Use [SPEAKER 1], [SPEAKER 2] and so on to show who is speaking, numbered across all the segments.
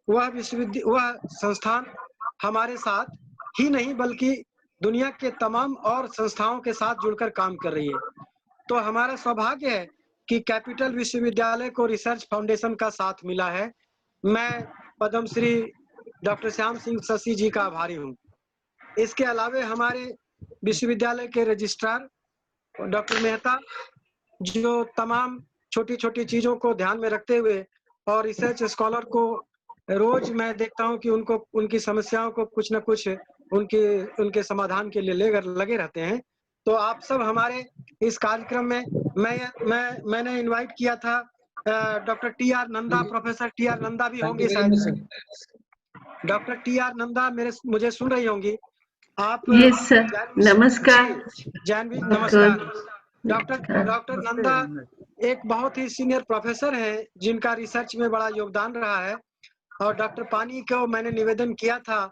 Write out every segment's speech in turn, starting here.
[SPEAKER 1] वह संस्थान हमारे साथ ही नहीं बल्कि दुनिया के तमाम और संस्थाओं के साथ जुड़कर काम कर रही है। तो हमारा सौभाग्य है कि कैपिटल विश्वविद्यालय को रिसर्च फाउंडेशन का साथ मिला है। मैं पद्मश्री डॉक्टर श्याम सिंह शशि जी का आभारी हूँ। इसके अलावे हमारे विश्वविद्यालय के रजिस्ट्रार डॉक्टर मेहता, जो तमाम छोटी-छोटी चीज़ों को ध्यान में रखते हुए और रिसर्च स्कॉलर को रोज़ मैं देखता हूँ कि उनको उनकी समस्याओं को कुछ न कुछ उनके समाधान के लिए लगे रहते हैं। तो आप सब हमारे इस कार्यक्रम में मैंने इनवाइट किया था doctor TR. Nanda, professor TR. Nanda भी होंगी शायद। Doctor TR. नंदा मुझे सुन रही होंगी। आप
[SPEAKER 2] यस सर, नमस्कार।
[SPEAKER 1] जानवी नमस्कार। डॉक्टर नंदा एक बहुत ही सीनियर प्रोफेसर हैं जिनका रिसर्च में बड़ा योगदान रहा है, और डॉक्टर पानी को मैंने निवेदन किया था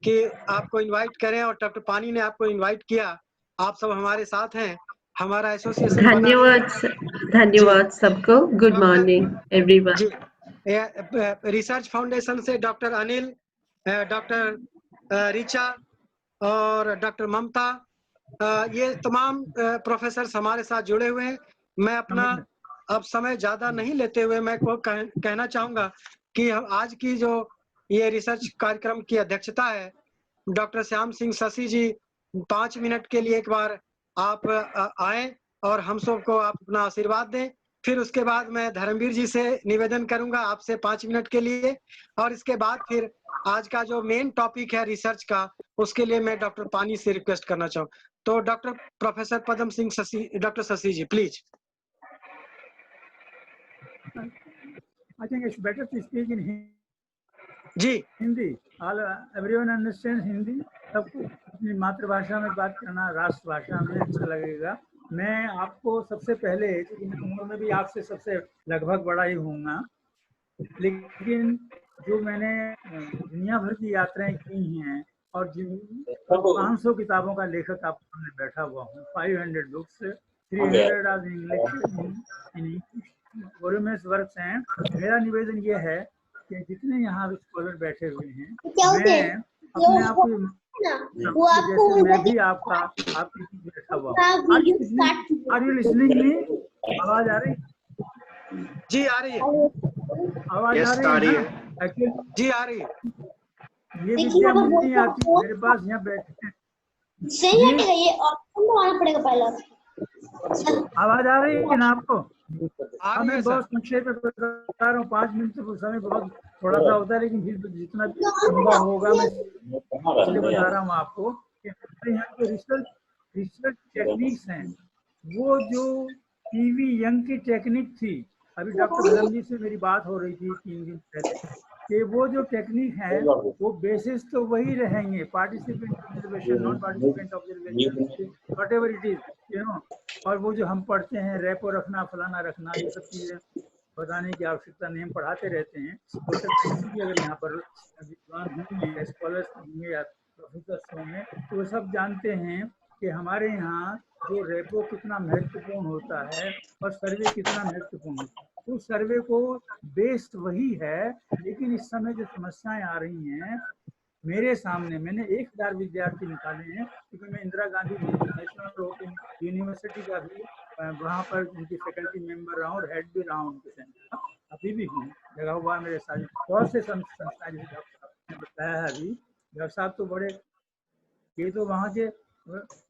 [SPEAKER 1] कि आपको इनवाइट करें, और डॉक्टर पानी ने आपको इनवाइट किया। आप सब हमारे साथ हैं, हमारा एसोसिएशन
[SPEAKER 2] धन्यवाद सबको। Good morning everyone.
[SPEAKER 1] जी, रिसर्च फाउंडेशन से डॉक्टर अनिल, डॉक्टर रिचा और डॉक्टर ममता, ये तमाम प्रोफेसर हमारे साथ जुड़े हुए हैं। मैं अपना अब समय ज़्यादा नहीं लेते हुए मैं को कहना चाहूँगा कि आज की जो ये रिसर्च कार्यक्रम की अध्यक्षता है डॉक्टर श्याम सिंह शशि जी, 5 मिनट के लिए एक बार आप आएँ और हम सबको आप अपना आशीर्वाद दें। फिर उसके बाद मैं धर्मवीर जी से निवेदन करूँगा आपसे 5 मिनट के लिए, और इसके बाद फिर आज का जो मेन टॉपिक है रिसर्च का, उसके लिए मैं डॉक्टर पानी से रिक्वेस्ट करना चाहूँ। तो doctor professor Padma Singh Shashi, doctor Shashi ji please.
[SPEAKER 3] I think it's better to speak in
[SPEAKER 1] जी
[SPEAKER 3] हिंदी। everyone understands Hindi. सबको अपनी मातृभाषा में बात करना, राष्ट्रभाषा में अच्छा लगेगा। मैं आपको सबसे पहले, क्योंकि मैं उम्र में भी आपसे सबसे लगभग बड़ा ही हूँगा, लेकिन जो मैंने दुनिया भर की यात्राएं की हैं और जिन 500 किताबों का लेखक आपके सामने बैठा हुआ हूँ, 500 बुक्स, 300 आज इंग्लिश वॉल्यूम्स वर्क्स हैं। मेरा निवेदन ये है कि जितने यहाँ स्कॉलर बैठे हुए हैं, मैं अपने आप को जैसे मैं भी आपकी बैठा हुआ हूँ। Are you listening me? आवाज आ रही?
[SPEAKER 1] जी आ रही है।
[SPEAKER 3] आवाज आ रही है ना?
[SPEAKER 1] जी आ रही है।
[SPEAKER 3] ये विद्या मुझे नहीं आती, मेरे पास यहाँ बैठे हैं।
[SPEAKER 4] सही है, ये ऑप्शन दबाना पड़ेगा पहले।
[SPEAKER 3] आवाज आ रही है ना आपको?
[SPEAKER 1] मैं
[SPEAKER 3] बहुत संक्षेप में बता रहा हूँ, 5 मिनट से समय बहुत थोड़ा सा होता है, लेकिन फिर जितना संभव होगा मैं इसलिए बता रहा हूँ आपको कि हमारे यहाँ जो रिसर्च टेक्निक्स हैं, वो जो पीवी यंग की टेक्निक थी, अभी डॉक्टर धर्म जी से मेरी बात हो रही थी 3 दिन पहले, कि वो जो टेक्निक है वो बेसिस तो वही रहेंगे, participant observation, non participant observation, what ever it is, you know. और वो जो हम पढ़ते हैं रेपो रखना, फलाना रखना, ये सब चीज़ें बताने की आवश्यकता नहीं, हम पढ़ाते रहते हैं। हो सकता है किसी भी अगर यहाँ पर विद्वान होंगे, स्कॉलर्स होंगे या प्रोफेसर्स होंगे, तो वो सब जानते हैं कि हमारे यहाँ जो रेपो कितना महत्वपूर्ण होता है और सर्वे कितना महत्वपूर्ण होता है। तो सर्वे को बेस्ड वही है, लेकिन इस समय जो समस्याएं आ रही हैं मेरे सामने, मैंने 1000 विद्यार्थी निकाले हैं, क्योंकि मैं Indira Gandhi national open university का भी वहाँ पर उनकी फैकल्टी मेंबर रहा हूँ और हेड भी रहा हूँ उनके सेंटर का, अभी भी हूँ, लगा हुआ मेरे साथ बहुत से संस्थाएं, जैसे डॉक्टर साहब ने बताया है अभी। डॉक्टर साहब तो बड़े, ये तो वहाँ के,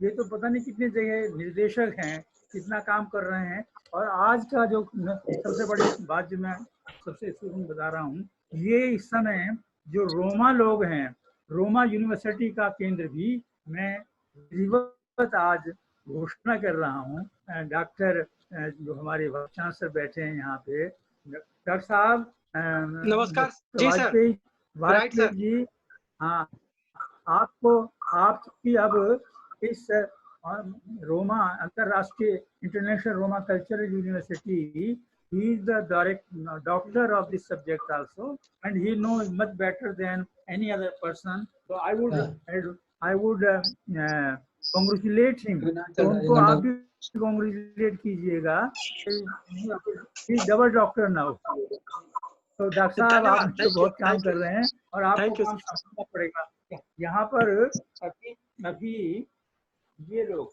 [SPEAKER 3] ये तो पता नहीं कितने जगह निर्देशक हैं, कितना काम कर रहे हैं। और आज का जो सबसे बड़ी बात जो मैं सबसे बता रहा हूँ, ये इस समय जो रोमा लोग हैं, रोमा यूनिवर्सिटी का केंद्र भी मैं विधिवत आज घोषणा कर रहा हूँ। डॉक्टर जो हमारे वाइस चांसलर बैठे हैं यहाँ पे, डॉक्टर साहब
[SPEAKER 1] नमस्कार जी सर,
[SPEAKER 3] वाजपेयी जी, हाँ, आपकी अब इस रोमा अंतरराष्ट्रीय international Roma cultural university, he is the doctor of this subject also, and he knows much better than any other person. So I would congratulate him. तो उनको आप भी congratulate कीजिएगा, he is double doctor now. तो doctor साहब आप
[SPEAKER 1] धन्यवाद।
[SPEAKER 3] तो बहुत काम कर रहे हैं और आपको
[SPEAKER 1] Thank you,
[SPEAKER 3] काम
[SPEAKER 1] sir.
[SPEAKER 3] करना पड़ेगा। यहाँ पर अभी ये लोग,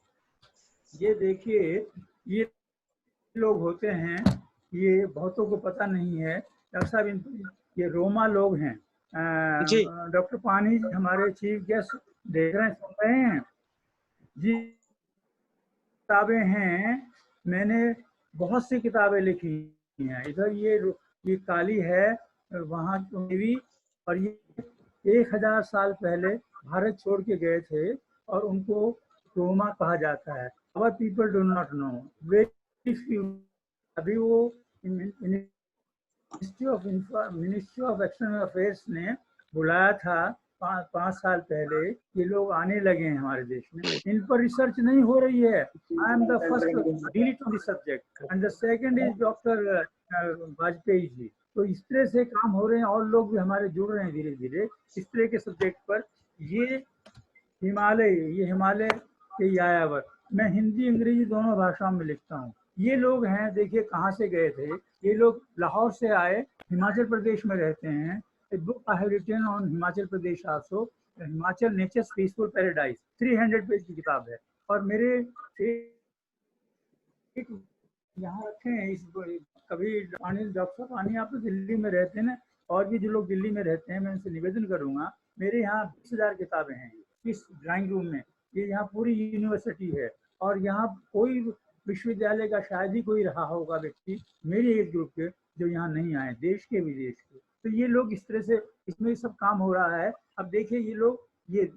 [SPEAKER 3] ये देखिए, ये लोग होते हैं, ये बहुतों को पता नहीं है डॉक्टर साहब, ये रोमा लोग हैं।
[SPEAKER 1] जी।
[SPEAKER 3] डॉक्टर पानी हमारे चीफ गेस्ट देख रहे हैं, सुन रहे हैं जी। किताबें हैं, मैंने बहुत सी किताबें लिखी हैं। इधर ये काली है, वहाँ भी, और ये 1000 साल पहले भारत छोड़ के गए थे और उनको रोमा कहा जाता है। अवर people do not know, very few. अभी वो मिनिस्ट्री ऑफ एक्सटर्नल अफेयर्स ने बुलाया था 5 साल पहले। ये लोग आने लगे हैं हमारे देश में, इन पर रिसर्च नहीं हो रही है। I am the first DLitt on the subject and the second is doctor Vajpayee ji. तो इस तरह से काम हो रहे हैं और लोग भी हमारे जुड़ रहे हैं धीरे धीरे इस तरह के सब्जेक्ट पर। ये हिमालय के यायावर, मैं हिंदी अंग्रेजी दोनों भाषाओं में लिखता हूँ। ये लोग हैं, देखिए कहाँ से गए थे ये लोग। लाहौर से आए, हिमाचल प्रदेश में रहते हैं। A book I have written on Himachal Pradesh also, Himachal nature's peaceful paradise, 300 page की किताब है। और मेरे यहाँ रखे हैं इस, कभी डॉक्टर पानी आप तो दिल्ली में रहते हैं ना, और भी जो लोग दिल्ली में रहते हैं, मैं उनसे निवेदन करूंगा, मेरे यहाँ 20,000 किताबें हैं इस ड्राइंग रूम में। ये यहाँ पूरी यूनिवर्सिटी है और यहाँ कोई विश्वविद्यालय का शायद ही कोई रहा होगा व्यक्ति मेरे एज ग्रुप के जो यहाँ नहीं आए, देश के विदेश के। तो ये लोग इस तरह से इसमें सब काम हो रहा है। अब देखिए ये लोग, ये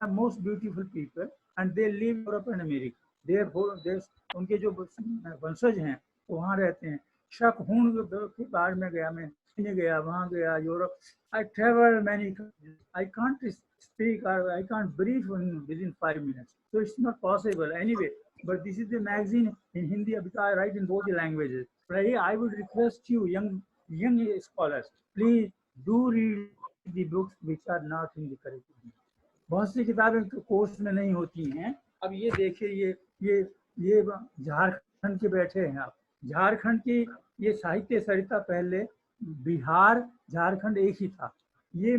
[SPEAKER 3] most beautiful people and they live Europe and America. उनके जो वंशज हैं वो वहाँ रहते हैं। शकहून के बाहर में गया, मैं गया, वहाँ गया, Europe. I travel many, I can't speak or I can't brief within 5 minutes. So it's not possible anyway. But this is the magazine in Hindi because I write in both the languages. But I would request you, young scholars, please do read the books which are not in the curriculum. बहुत सी किताबें तो course में नहीं होती हैं। अब ये देखिए, ये झारखंड के बैठे हैं आप। झारखंड की ये साहित्य सरिता, पहले बिहार झारखंड एक ही था। ये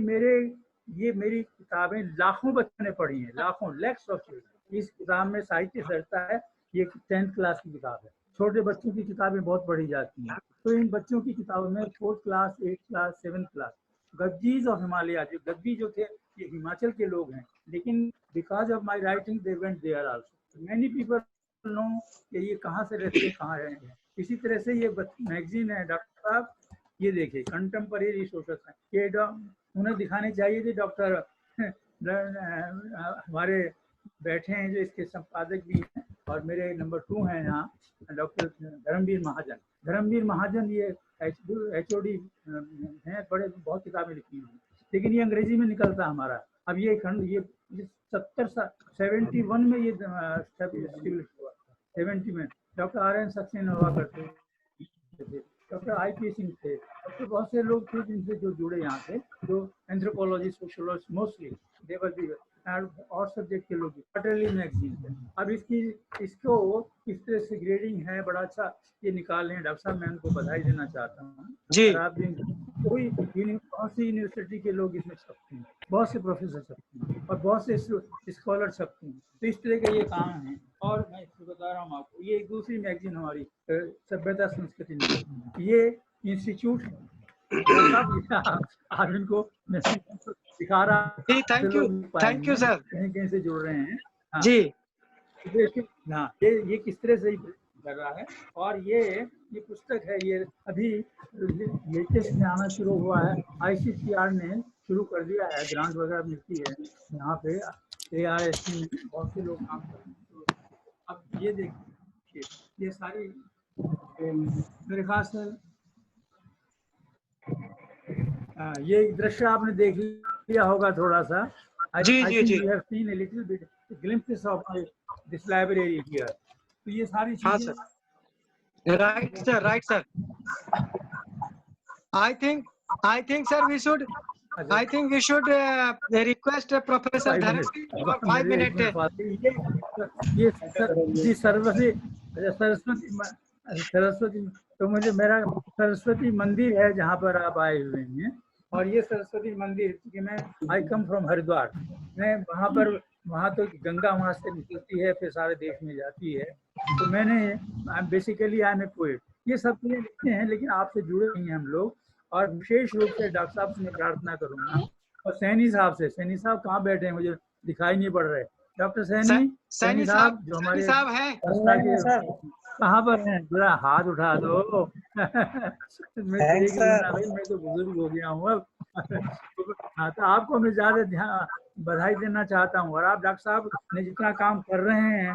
[SPEAKER 3] मेरी किताबें लाखों बच्चों ने पढ़ी हैं, लाखों, लैक्स ऑफ चिल्ड्रन। इस किताब में साहित्य सरिता है, ये 10th क्लास की किताब है। छोटे बच्चों की किताबें बहुत पढ़ी जाती हैं, तो इन बच्चों की किताबों में 4th class, 8th class, 7th class, Gaddis of Himalaya, जो गद्दी जो थे ये हिमाचल के लोग हैं, लेकिन because of my writing they went there also. Many people know कि ये कहाँ से रहते हैं, कहाँ रहे हैं। इसी तरह से ये मैगजीन है डॉक्टर साहब, ये देखिए कंटेम्परेरी सोशल साइंस। ये उन्हें दिखाने चाहिए थे डॉक्टर हमारे बैठे हैं जो इसके संपादक भी हैं, और मेरे नंबर 2 हैं यहाँ डॉक्टर धर्मवीर महाजन। धर्मवीर महाजन ये HOD हैं, बड़े बहुत किताबें लिखी हैं, लेकिन ये अंग्रेजी में निकलता है हमारा। अब ये 71 में ये 70 में डॉक्टर RN सक्सेना हुआ करते थे, डॉक्टर IP सिंह थे, तो बहुत से लोग थे जिनसे जो जुड़े यहाँ से, जो एंथ्रोपोलॉजी, सोशियोलॉजी मोस्टली देवर और सब्जेक्ट के लोग। क्वार्टरली मैगजीन है। अब इसको इस तरह से ग्रेडिंग है, बड़ा अच्छा ये निकाल हैं डॉक्टर साहब, मैं उनको बधाई देना चाहता हूँ जी। आप कोई बहुत सी यूनिवर्सिटी के लोग इसमें छपते हैं, बहुत से प्रोफेसर छपते हैं और बहुत से स्कॉलर छपते हैं, तो इस तरह के ये काम हैं। और मैं बता रहा हूँ आपको, ये एक दूसरी मैगजीन हमारी सभ्यता संस्कृति में, ये इंस्टीट्यूट आप इनको दिखा रहा।
[SPEAKER 1] थैंक यू सर,
[SPEAKER 3] कहीं से जुड़ रहे हैं। हाँ। जी हाँ, ये किस तरह से कर रहा है। और ये पुस्तक है, ये अभी लेटेस्ट में आना शुरू हुआ है, ICCR ने शुरू कर दिया है, ग्रांट वगैरह मिलती है यहाँ पे, ARSC में बहुत से लोग काम कर रहे हैं। तो अब ये देखिए, ये सारी मेरे खास ये दृश्य आपने देख लिया होगा थोड़ा सा। जी। You have seen a little bit glimpses of this library here. तो ये सारी चीजें।
[SPEAKER 1] Right sir. I think sir we should request Professor Dharamveer for 5 minutes.
[SPEAKER 3] ये सरस्वती सरस्वती, तो मुझे मेरा सरस्वती मंदिर है जहाँ पर आप आए हुए हैं, और ये सरस्वती मंदिर कि मैं आई कम फ्रॉम हरिद्वार, मैं वहाँ पर, वहाँ तो गंगा वहाँ से निकलती है फिर सारे देश में जाती है, तो मैंने basically I am a poet, ये सब चीज़ें लिखते हैं, लेकिन आपसे जुड़े हुए हैं हम लोग, और विशेष रूप से डॉक्टर साहब से मैं प्रार्थना करूँगा, और सैनी साहब से, सैनी साहब कहाँ बैठे हैं, मुझे दिखाई नहीं पड़ रहे, डॉक्टर सैनी, सैनी साहब जो
[SPEAKER 1] सैनी
[SPEAKER 3] हमारे
[SPEAKER 1] साहब हैं।
[SPEAKER 3] संस्था के कहाँ पर हैं, जरा हाथ उठा दो। मैं देख लूँ ना भाई, मैं तो बुजुर्ग हो गया हूँ अब। हाँ, तो आपको मैं ज्यादा ध्यान बधाई देना चाहता हूँ, और आप डॉक्टर साहब ने जितना काम कर रहे हैं,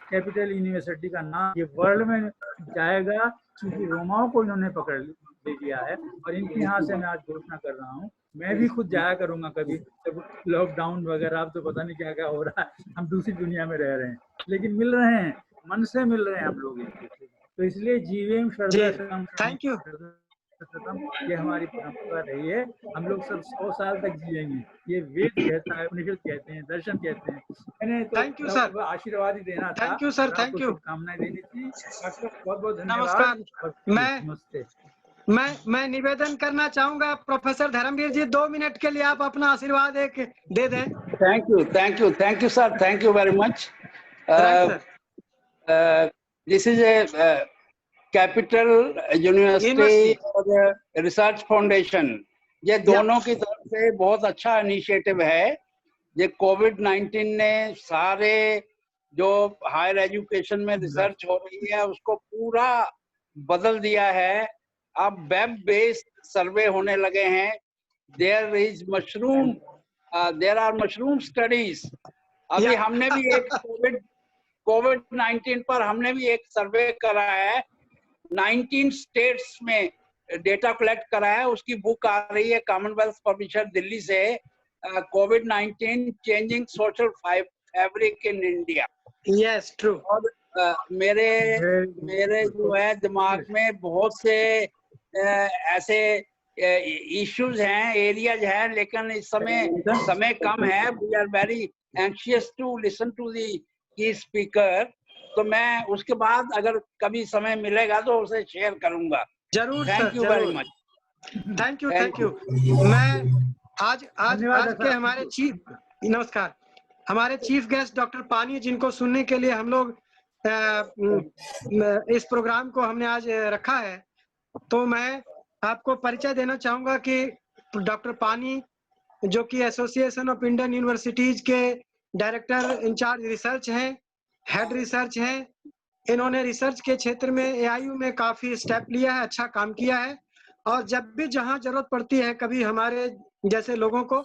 [SPEAKER 3] कैपिटल यूनिवर्सिटी का नाम ये वर्ल्ड में जाएगा, क्योंकि रोमाओं को इन्होंने पकड़ ले लिया है, और इनके यहाँ से मैं आज घोषणा कर रहा हूँ, मैं भी खुद जाया करूंगा कभी, जब लॉकडाउन वगैरह, अब तो पता नहीं क्या क्या हो रहा है, हम दूसरी दुनिया में रह रहे हैं, लेकिन मिल रहे हैं, मन से मिल रहे हैं हम लोग एक दूसरे से। तो इसलिए जीवेम
[SPEAKER 1] जी,
[SPEAKER 3] शरदशतम
[SPEAKER 1] थैंक यू।
[SPEAKER 3] शतम, ये हमारी परंपरा रही है, हम लोग सब 100 साल तक जिएंगे, ये वेद कहता है, उपनिषद कहते हैं, दर्शन कहते हैं। मैंने तो
[SPEAKER 1] थैंक यू सर।
[SPEAKER 3] आशीर्वाद ही देना था,
[SPEAKER 1] थैंक यू सर।
[SPEAKER 3] और
[SPEAKER 1] थैंक
[SPEAKER 3] आपको
[SPEAKER 1] यू।
[SPEAKER 3] शुभकामनाएं देनी थी। डॉक्टर बहुत बहुत धन्यवाद,
[SPEAKER 1] नमस्कार।
[SPEAKER 3] और
[SPEAKER 1] मैं
[SPEAKER 3] नमस्ते।
[SPEAKER 1] मैं निवेदन करना चाहूंगा प्रोफेसर धर्मवीर जी, 2 मिनट के लिए आप अपना आशीर्वाद एक दे दें।
[SPEAKER 5] Thank you, sir. Thank you very much.
[SPEAKER 1] Right sir.
[SPEAKER 5] This is a Capital University और रिसर्च फाउंडेशन, ये दोनों की तरफ से बहुत अच्छा इनिशिएटिव है। ये कोविड-19 ने सारे जो हायर एजुकेशन में रिसर्च हो रही है उसको पूरा बदल दिया है। अब वेब बेस्ड सर्वे होने लगे हैं। There are mushroom studies. अभी हमने भी एक कोविड-19 पर हमने भी एक सर्वे करा है, 19 स्टेट्स में डेटा कलेक्ट करा है, उसकी बुक आ रही है कॉमनवेल्थ पब्लिशर दिल्ली से, कोविड-19 changing social fabric in India.
[SPEAKER 1] Yes true.
[SPEAKER 5] और मेरे जो है दिमाग में बहुत से ऐसे इश्यूज हैं, एरियाज हैं, लेकिन इस समय कम है। We are very anxious to listen to the key speaker, तो मैं उसके बाद अगर कभी समय मिलेगा तो उसे शेयर करूंगा।
[SPEAKER 1] जरूर sir,
[SPEAKER 5] thank you very much.
[SPEAKER 1] Thank you. मैं आज के हमारे नमस्कार, हमारे चीफ गेस्ट डॉक्टर पानी, जिनको सुनने के लिए हम लोग इस प्रोग्राम को हमने आज रखा है, तो मैं आपको परिचय देना चाहूंगा कि डॉक्टर पानी, जो कि एसोसिएशन ऑफ इंडियन यूनिवर्सिटीज के डायरेक्टर इंचार्ज रिसर्च हैं, हेड रिसर्च हैं। इन्होंने रिसर्च के क्षेत्र में एआईयू में काफी स्टेप लिया है, अच्छा काम किया है, और जब भी जहां जरूरत पड़ती है, कभी हमारे जैसे लोगों को,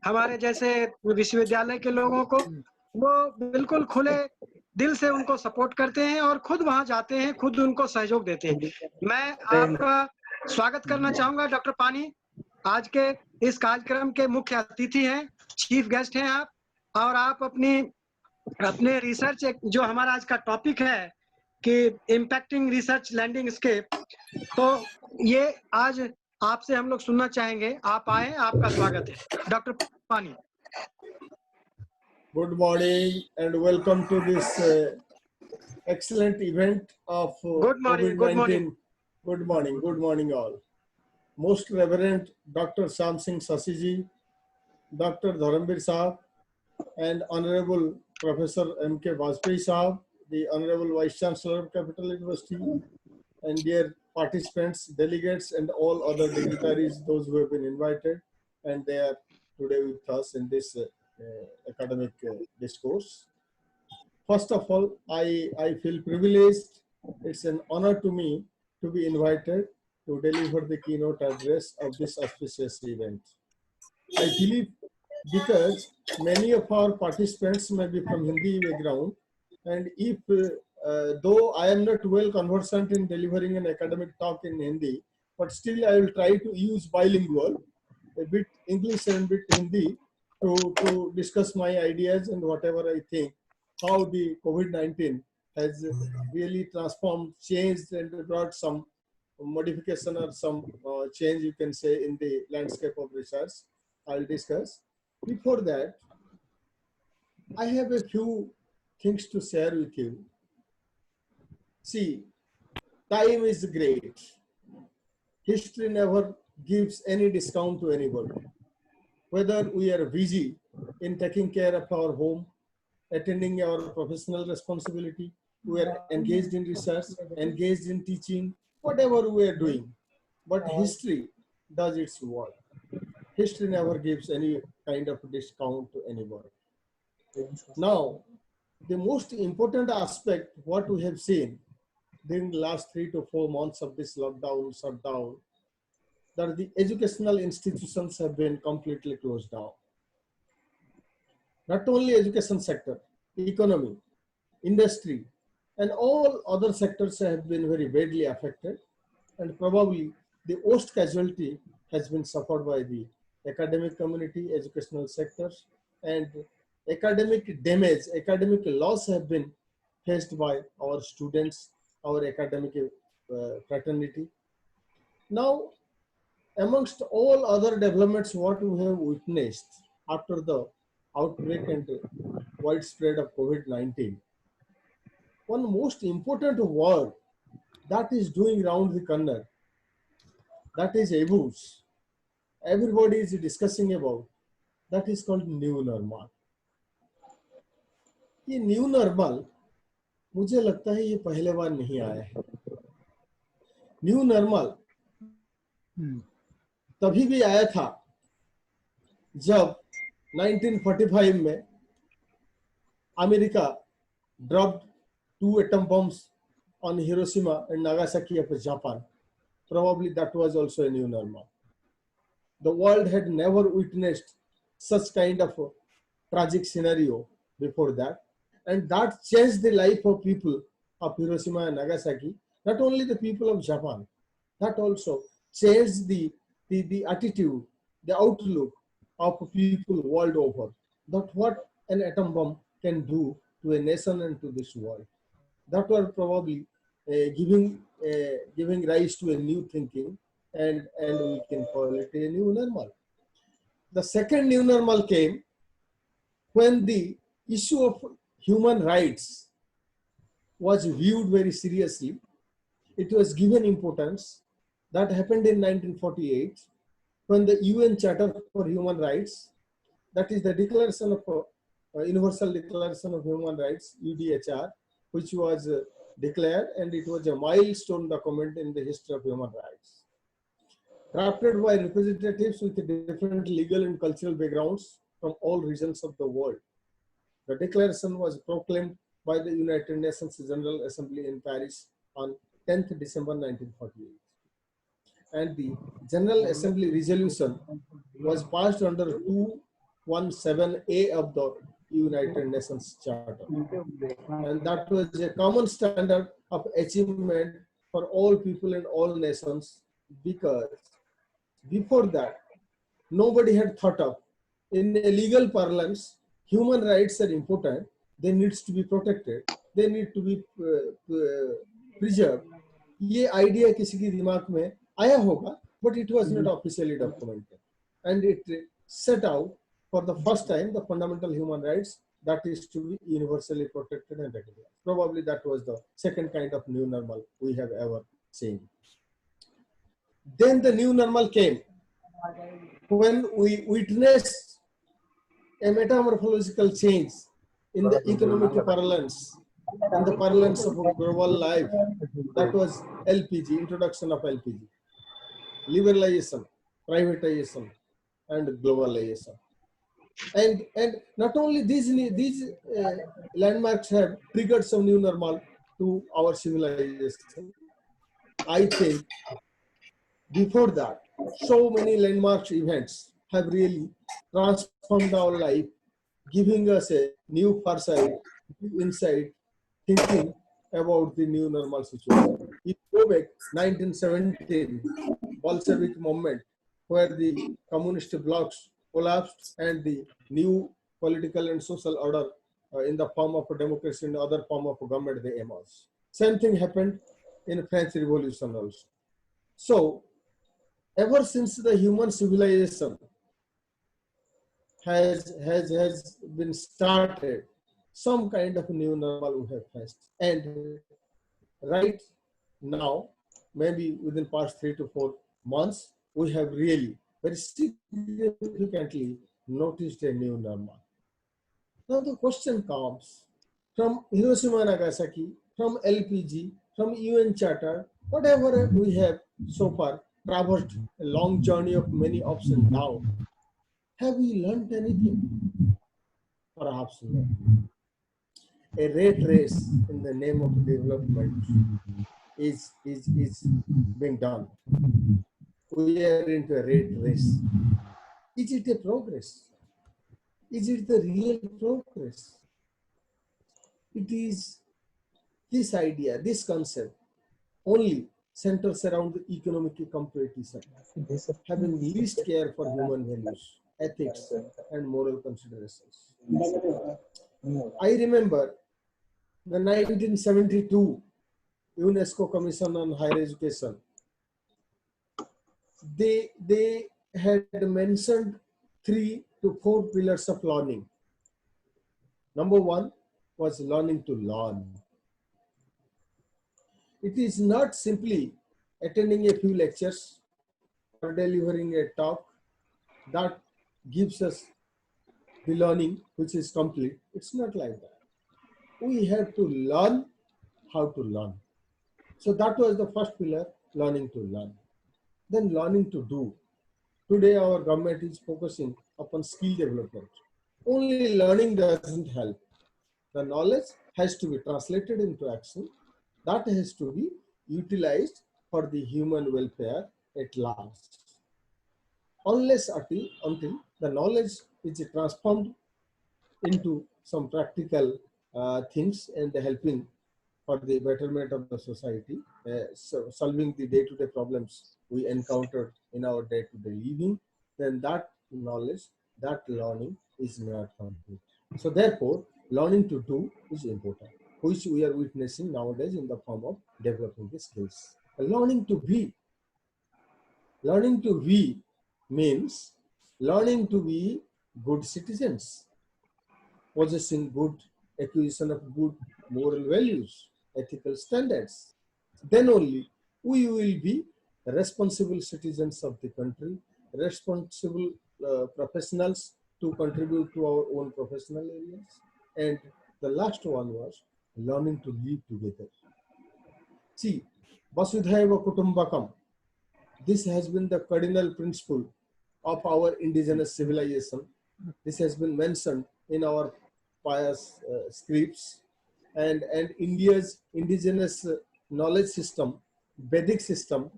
[SPEAKER 1] हमारे जैसे विश्वविद्यालय के लोगों को, वो बिल्कुल खुले दिल से उनको सपोर्ट करते हैं और खुद वहां जाते हैं, खुद उनको सहयोग देते हैं। मैं आपका स्वागत करना चाहूंगा डॉक्टर पानी। आज के इस कार्यक्रम के मुख्य अतिथि हैं, चीफ गेस्ट हैं आप, और आप अपने रिसर्च, जो हमारा आज का टॉपिक है कि इम्पैक्टिंग रिसर्च लैंडिंगस्केप, तो ये आज आपसे हम लोग सुनना चाहेंगे। आप आए, आपका स्वागत है डॉक्टर पानी।
[SPEAKER 6] Good morning and welcome to this excellent event of
[SPEAKER 1] Good morning.
[SPEAKER 6] COVID-19. Good morning all. Most Reverend Dr. Sham Singh Sasi ji, Dr. Dharamveer Sahab, and Honorable Professor M.K. Vajpayee Sahab, the Honorable Vice Chancellor of Capital University, and dear participants, delegates, and all other dignitaries, those who have been invited, and they are today with us in this academic discourse. First of all, I feel privileged. It's an honor to me to be invited to deliver the keynote address of this auspicious event. I believe because many of our participants may be from Hindi background, and if though I am not well conversant in delivering an academic talk in Hindi, but still I will try to use bilingual, a bit English and a bit Hindi, to discuss my ideas and whatever I think, how the COVID-19 has really transformed, changed, and brought some modification or some change, you can say, in the landscape of research. I'll discuss. Before that, I have a few things to share with you. See, time is great. History never gives any discount to anybody. Whether we are busy in taking care of our home, attending our professional responsibility, we are engaged in research, engaged in teaching, whatever we are doing. But history does its work. History never gives any kind of discount to anybody. Now, the most important aspect, what we have seen during the last 3 to 4 months of this lockdown, shutdown, that the educational institutions have been completely closed down. Not only education sector, economy, industry, and all other sectors have been very badly affected, and probably the worst casualty has been suffered by the academic community, educational sectors, and academic damage, academic loss have been faced by our students, our academic fraternity. Now, amongst all other developments, what we have witnessed after the outbreak and widespread of COVID-19, one most important word that is doing round the corner, that is abuse. Everybody is discussing about, that is called new normal. ये new normal मुझे लगता है ये पहले बार नहीं आया है. New normal तभी भी आया था जब 1945 में America dropped 2 atom bombs on Hiroshima and Nagasaki of Japan. Probably that was also a new normal. The world had never witnessed such kind of a tragic scenario before that, and that changed the life of people of Hiroshima and Nagasaki. Not only the people of Japan, that also changed the attitude, the outlook of people world over. That what an atom bomb can do to a nation and to this world. That were probably giving rise to a new thinking, and we can call it a new normal. The second new normal came when the issue of human rights was viewed very seriously. It was given importance. That happened in 1948 when the UN Charter for Human Rights, that is the Declaration of Universal Declaration of Human Rights, UDHR, which was declared, and it was a milestone document in the history of human rights. Drafted by representatives with different legal and cultural backgrounds from all regions of the world. The declaration was proclaimed by the United Nations General Assembly in Paris on 10th December 1948. And the General Assembly resolution was passed under 217A of the United Nations Charter. And that was a common standard of achievement for all people in all nations, because before that, nobody had thought of, in a legal parlance, human rights are important, they need to be protected, they need to be preserved. ये idea किसी के दिमाग में आया होगा, but it was not officially documented. And it set out for the first time the fundamental human rights that is to be universally protected and recognized. Probably that was the second kind of new normal we have ever seen. Then the new normal came when we witnessed a metamorphological change in the economic parlance, in the parlance of global life. That was LPG, introduction of LPG, liberalization, privatization, and globalization. And not only these landmarks have triggered some new normal to our civilization. I think before that, so many landmark events have really transformed our life, giving us a new foresight, new insight, thinking about the new normal situation. If you go back 1917, Bolshevik movement, where the communist blocs collapsed and the new political and social order in the form of a democracy and other form of government they emerged. Same thing happened in French Revolution also. So, ever since the human civilization has been started, some kind of new normal we have faced. And right now, maybe within past 3 to 4 months, we have really very significantly noticed a new normal. Now the question comes from Hiroshima and Nagasaki, from LPG, from UN Charter, whatever we have so far traversed a long journey of many ups and downs. Have we learned anything? Perhaps not. A rat race in the name of development is being done. We are into a rat race. Is it a progress? Is it the real progress? It is this idea, this concept only centers around the economic competition, having least care for human values, ethics, and moral considerations. I remember the 1972 UNESCO Commission on Higher Education. They had mentioned 3 to 4 pillars of learning. Number 1 was learning to learn. It is not simply attending a few lectures or delivering a talk that gives us the learning which is complete. It's not like that. We have to learn how to learn. So that was the first pillar, learning to learn. Then learning to do. Today our government is focusing upon skill development. Only learning doesn't help. The knowledge has to be translated into action. That has to be utilized for the human welfare at large. Unless until the knowledge is transformed into some practical things and helping for the betterment of the society, so solving the day-to-day problems we encounter in our day-to-day living, then that knowledge, that learning is not complete. So therefore, learning to do is important, which we are witnessing nowadays in the form of developing the skills. Learning to be. Learning to be means learning to be good citizens, possessing good acquisition of good moral values, ethical standards. Then only we will be responsible citizens of the country, responsible professionals to contribute to our own professional areas. And the last one was learning to live together. See, Vasudhaiva Kutumbakam, this has been the cardinal principle of our indigenous civilization. This has been mentioned in our pious scripts, and India's indigenous knowledge system, Vedic system,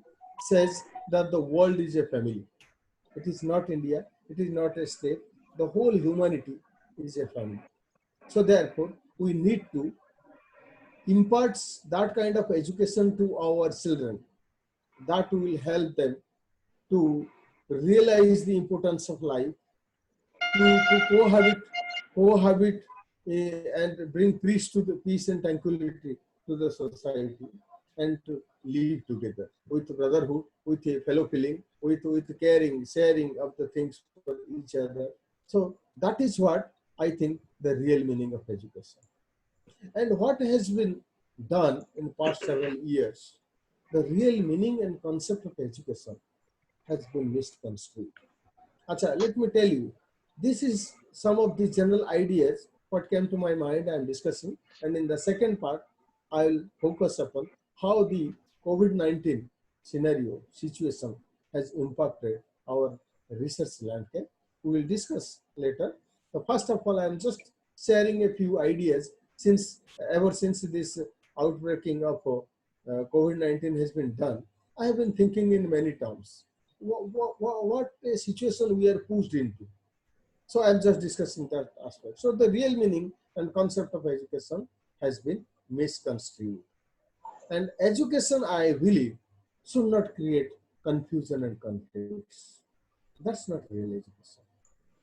[SPEAKER 6] says that the world is a family. It is not India, it is not a state. The whole humanity is a family. So therefore, we need to impart that kind of education to our children that will help them to realize the importance of life, to cohabit and bring peace and tranquility to the society, and to live together with brotherhood, with a fellow feeling, with caring, sharing of the things for each other. So that is what I think the real meaning of education. And what has been done in past several years, the real meaning and concept of education has been misconstrued. Acha, let me tell you, this is some of the general ideas what came to my mind I am discussing, and in the second part I will focus upon how the COVID-19 scenario situation has impacted our research landscape. We will discuss later. So first of all, I am just sharing a few ideas since ever since this outbreaking of COVID-19 has been done. I have been thinking in many terms. What a situation we are pushed into. So I'm just discussing that aspect. So the real meaning and concept of education has been misconstrued. And education, I believe, should not create confusion and conflicts. That's not real education.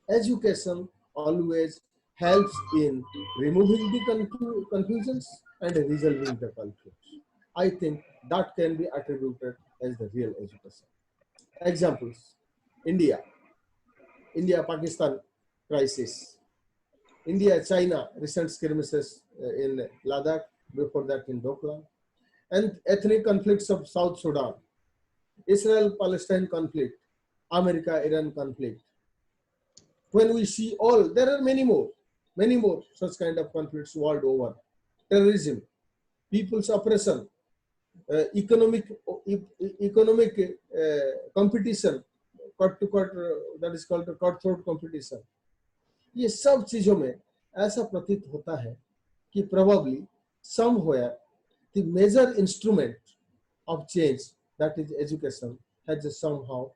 [SPEAKER 6] Education always helps in removing the confusions and resolving the conflicts. I think that can be attributed as the real education. Examples: India-Pakistan crisis, India-China recent skirmishes in Ladakh, before that in Doklam, and ethnic conflicts of South Sudan, Israel-Palestine conflict, America-Iran conflict. When we see all, there are many more such kind of conflicts world over. Terrorism, people's oppression, economic competition, cut to cut, that is called cutthroat competition. ये सब चीजों में ऐसा प्रतीत होता है कि probably somewhere the major instrument of change, that is education, has somehow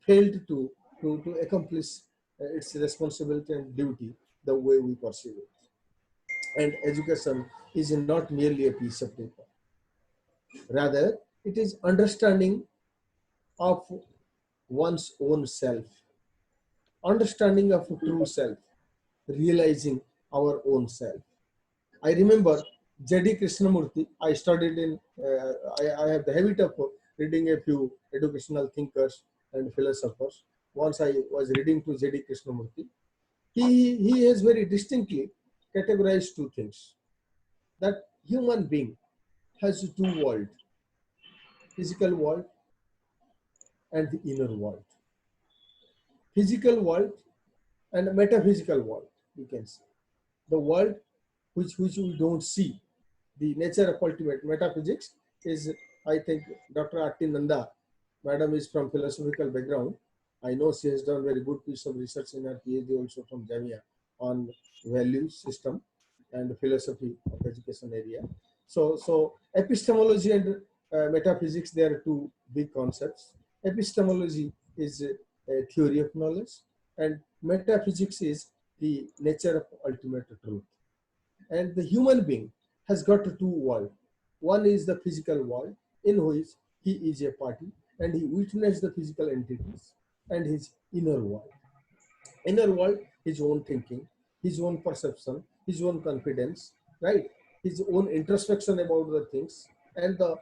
[SPEAKER 6] failed to accomplish its responsibility and duty the way we perceive it. And education is not merely a piece of paper. Rather, it is understanding of one's own self, understanding of true self, realizing our own self. I remember J.D. Krishnamurti. I studied in, I have the habit of reading a few educational thinkers and philosophers. Once I was reading to J.D. Krishnamurti, he has very distinctly categorized two things. That human being has two worlds, physical world and the inner world. Physical world and metaphysical world, you can say. The world which we don't see. The nature of ultimate metaphysics is, I think, Dr. Arti Nanda, madam is from philosophical background. I know she has done very good piece of research in her PhD also from Jamia on value system and philosophy of education area. So epistemology and metaphysics, they are two big concepts. Epistemology is a theory of knowledge, and metaphysics is the nature of ultimate truth. And the human being has got two worlds. One is the physical world, in which he is a party and he witnesses the physical entities, and his inner world. Inner world, his own thinking, his own perception, his own confidence, right? His own introspection about the things, and the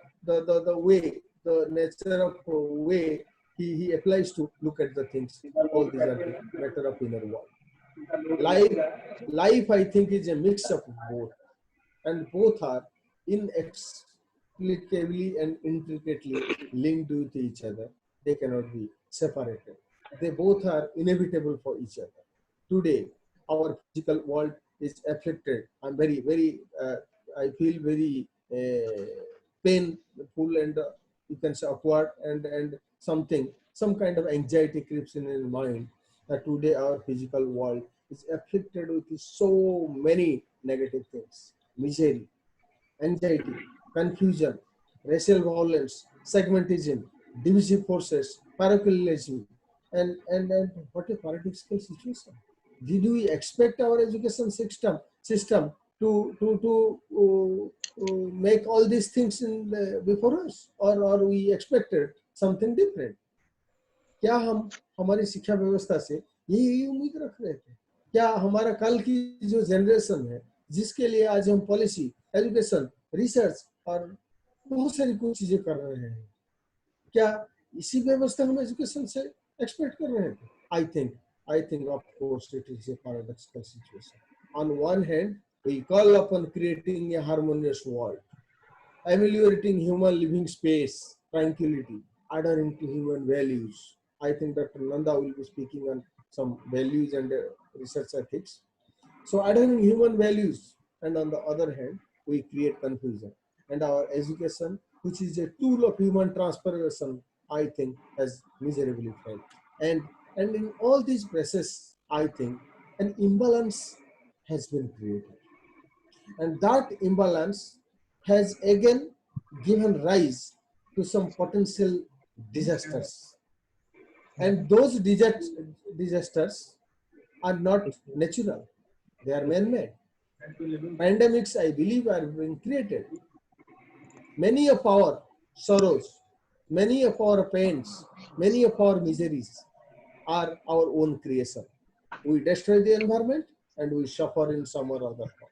[SPEAKER 6] way, the nature of way he applies to look at the things. All these are the matter of inner world. Life, I think, is a mix of both, and both are inexplicably and intricately linked with each other. They cannot be separated. They both are inevitable for each other. Today, our physical world is afflicted. I'm very, I feel very painful and you can say awkward, and some kind of anxiety creeps in his mind that today our physical world is afflicted with so many negative things: misery, anxiety, confusion, racial violence, segmentism, divisive forces, parochialism, and what a paradoxical situation. Did we expect our education system to make all these things before us, or we expected something different? क्या हम हमारी शिक्षा व्यवस्था से यही उम्मीद रख रहे थे? क्या हमारा कल की जो जनरेशन है, जिसके लिए आज हम पॉलिसी, एजुकेशन, रिसर्च और बहुत सारी कुछ चीजें कर रहे हैं, क्या इसी व्यवस्था हम एजुकेशन से एक्सपेक्ट कर रहे थे? I think of course it is a paradoxical situation. On one hand, we call upon creating a harmonious world, ameliorating human living space, tranquility, adhering to human values. I think Dr. Nanda will be speaking on some values and research ethics. So adhering human values, and on the other hand, we create confusion. And our education, which is a tool of human transformation, I think has miserably failed. And in all these processes, I think an imbalance has been created. And that imbalance has again given rise to some potential disasters. And those disasters are not natural, they are man-made. Pandemics, I believe, are being created. Many of our sorrows, many of our pains, many of our miseries are our own creation. We destroy the environment and we suffer in some or other form.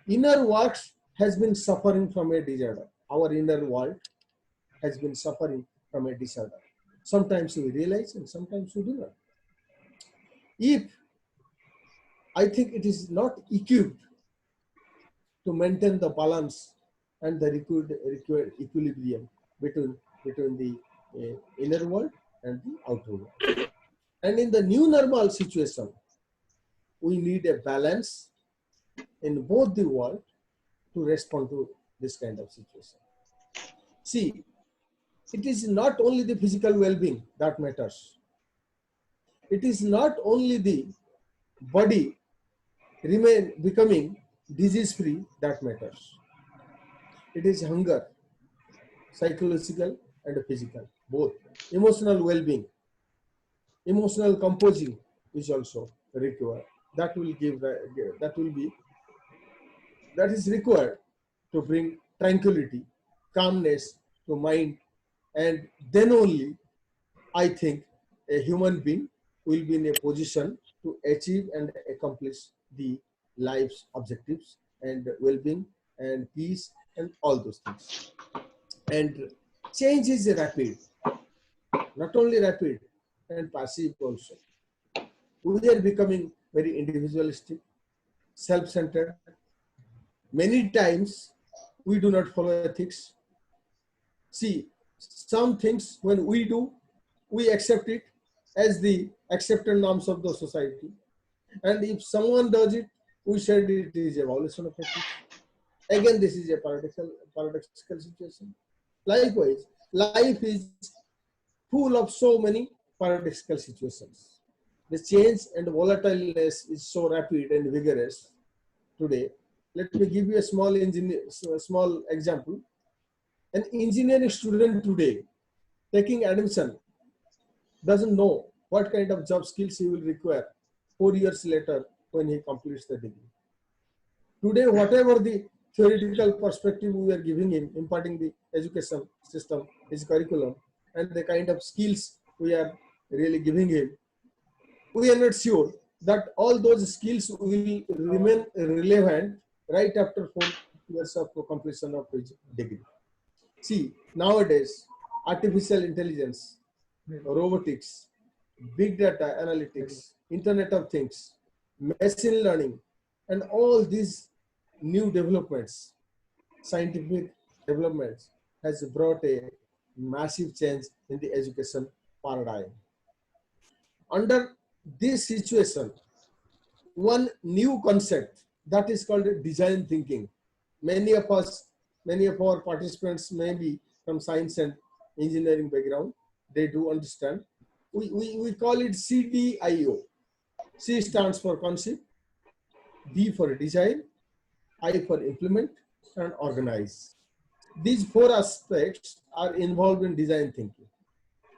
[SPEAKER 6] Inner world has been suffering from a disorder. Our inner world has been suffering from a disorder. Sometimes we realize and sometimes we do not. If I think it is not equipped to maintain the balance and the required equilibrium between the inner world and the outer world. And in the new normal situation, we need a balance in both the world to respond to this kind of situation. See, it is not only the physical well-being that matters. It is not only the body becoming disease-free that matters. It is hunger, psychological and physical, both. Emotional well-being, emotional composing is also required. That is required to bring tranquility, calmness to mind, and then only I think a human being will be in a position to achieve and accomplish the life's objectives and well-being and peace and all those things. And change is rapid, not only rapid and passive also. We are becoming very individualistic, self-centered. Many times we do not follow ethics. See, some things when we do, we accept it as the accepted norms of the society. And if someone does it, we said it is a violation of ethics. Again, this is a paradoxical situation. Likewise, life is full of so many paradoxical situations. The change and volatileness is so rapid and vigorous today. Let me give you a small example. An engineering student today taking admission doesn't know what kind of job skills he will require 4 years later when he completes the degree. Today, whatever the theoretical perspective we are giving him, imparting the education system, his curriculum, and the kind of skills we are really giving him, we are not sure that all those skills will remain relevant right after 4 years of completion of his degree. See, nowadays, artificial intelligence, robotics, big data analytics, Internet of Things, machine learning, and all these new developments, scientific developments, has brought a massive change in the education paradigm. Under this situation, one new concept that is called design thinking. Many of our participants may be from science and engineering background. They do understand. We call it CDIO. C stands for concept, D for design, I for implement, and organize. These 4 aspects are involved in design thinking.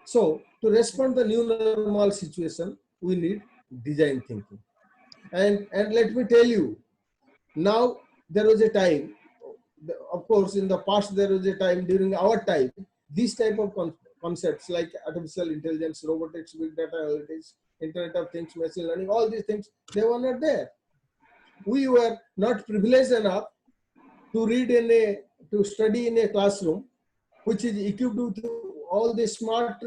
[SPEAKER 6] So to respond to the new normal situation, we need design thinking. And let me tell you, now there was a time, of course, in the past there was a time during our time, these type of concepts like artificial intelligence, robotics, big data analytics, Internet of Things, machine learning, all these things, they were not there. We were not privileged enough to study in a classroom which is equipped with all the smart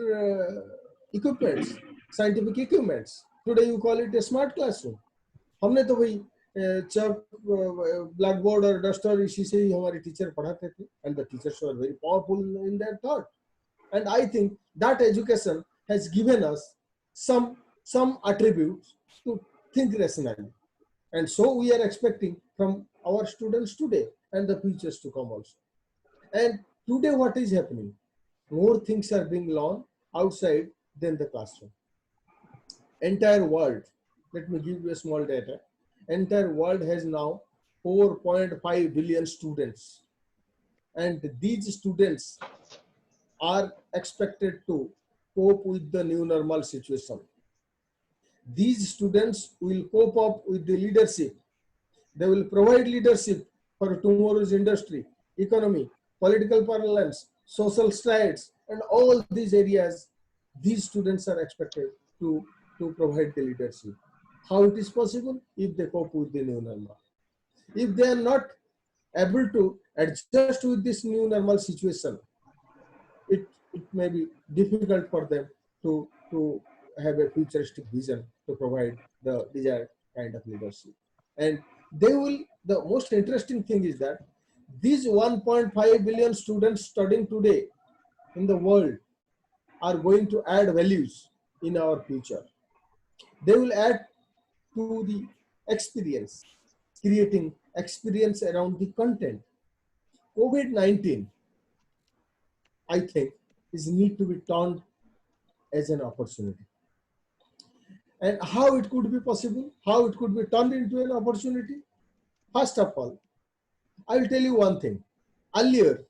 [SPEAKER 6] equipments, scientific equipments. Today you call it a smart classroom. हमने तो वही चक, blackboard और duster इसी से ही हमारे teacher पढ़ाते थे, and the teachers were very powerful in their thought. And I think that education has given us some attributes to think rationally. And so we are expecting from our students today and the futures to come also. And today what is happening? More things are being learned outside than the classroom. Entire world, let me give you a small data. Entire world has now 4.5 billion students. And these students are expected to cope with the new normal situation. These students will cope up with the leadership. They will provide leadership for tomorrow's industry, economy, political parlance, social strides, and all these areas. These students are expected to provide the leadership. How it is possible? If they cope with the new normal. If they are not able to adjust with this new normal situation, it may be difficult for them to have a futuristic vision to provide the desired kind of leadership. And they will, the most interesting thing is that these 1.5 billion students studying today in the world are going to add values in our future. They will add to the experience, creating experience around the content. COVID-19, I think, is need to be turned as an opportunity. And how it could be possible, how it could be turned into an opportunity? First of all, I will tell you one thing. Earlier,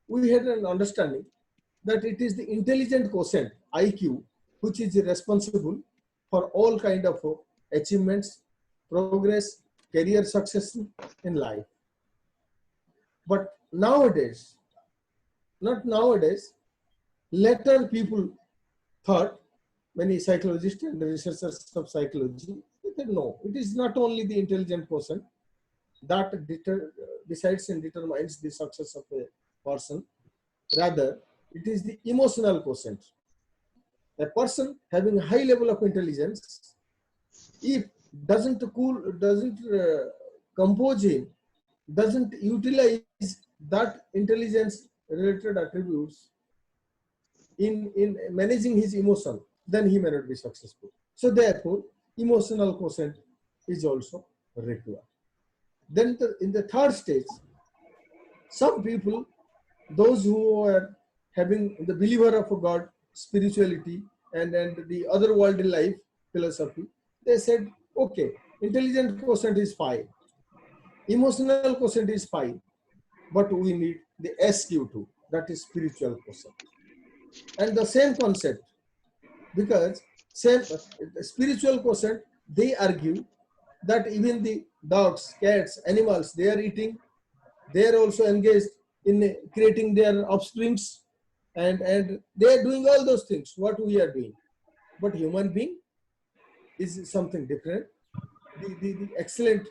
[SPEAKER 6] we had an understanding that it is the intelligent quotient, IQ, which is responsible for all kind of achievements, progress, career success in life. But nowadays, not nowadays, later people thought, many psychologists and researchers of psychology, they no, it is not only the intelligent quotient that decides and determines the success of a person. Rather, it is the emotional quotient. A person having a high level of intelligence, if doesn't compose him, doesn't utilize that intelligence related attributes in managing his emotion, then he may not be successful. So therefore, emotional quotient is also required. Then in the third stage, some people, those who are having the believer of God, spirituality, and the other worldly life philosophy, they said, okay, intelligent quotient is fine, emotional quotient is fine, but we need the SQ2, that is spiritual quotient. And the same concept, because same spiritual quotient, they argue that even the dogs, cats, animals, they are eating, they are also engaged in creating their offsprings, and they are doing all those things what we are doing. But human being is something different. The excellent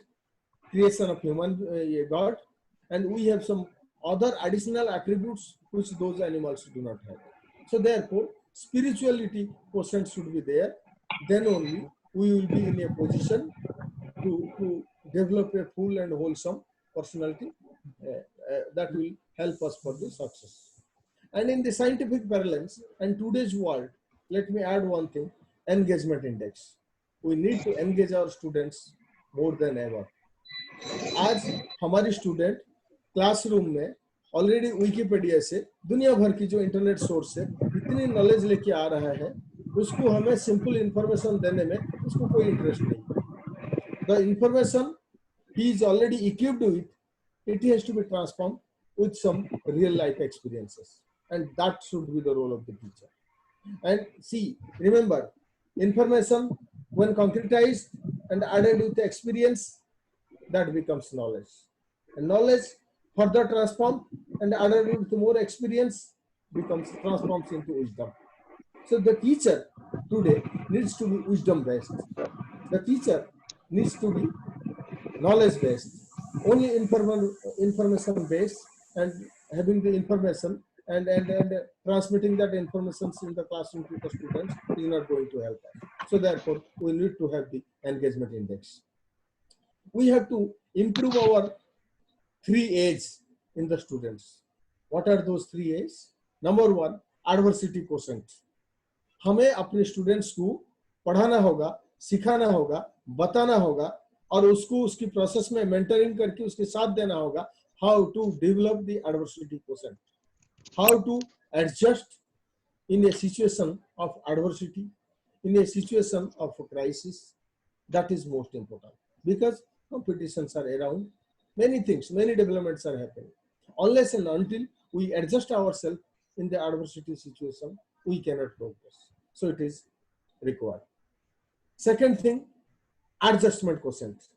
[SPEAKER 6] creation of human God, and we have some other additional attributes which those animals do not have. So therefore, spirituality quotient should be there. Then only we will be in a position to develop a full and wholesome personality that will help us for the success. And in the scientific parlance and today's world, let me add one thing: engagement index. We need to engage our students more than ever. आज हमारी student classroom में already Wikipedia से दुनिया भर की जो internet source से इतनी नॉलेज लेके आ रहा है, उसको हमें सिंपल इंफॉर्मेशन देने में उसको कोई इंटरेस्ट नहीं. The information he is already equipped with, it has to be transformed with some real life experiences, and that should be the role of the teacher. And see, remember, information when concretized and added with experience, that becomes knowledge, and knowledge further transformed and added with more experience transforms into wisdom. So the teacher today needs to be wisdom based. The teacher needs to be knowledge based. Only information based and having the information and transmitting that information in the classroom to the students is not going to help us. So therefore, we need to have the engagement index. We have to improve our 3 A's in the students. What are those 3 A's? Number 1, adversity quotient. हमें अपने students को पढ़ाना होगा, सिखाना होगा, बताना होगा, और उसको उसकी प्रोसेस में मेंटरिंग करके उसके साथ देना होगा. How to develop the adversity quotient, how to adjust in a situation of adversity, in a situation of a crisis. That is most important, because competitions are around, many things, many developments are happening. Unless and until we adjust ourselves in the adversity situation, we cannot progress. So it is required. Second thing, adjustment quotient.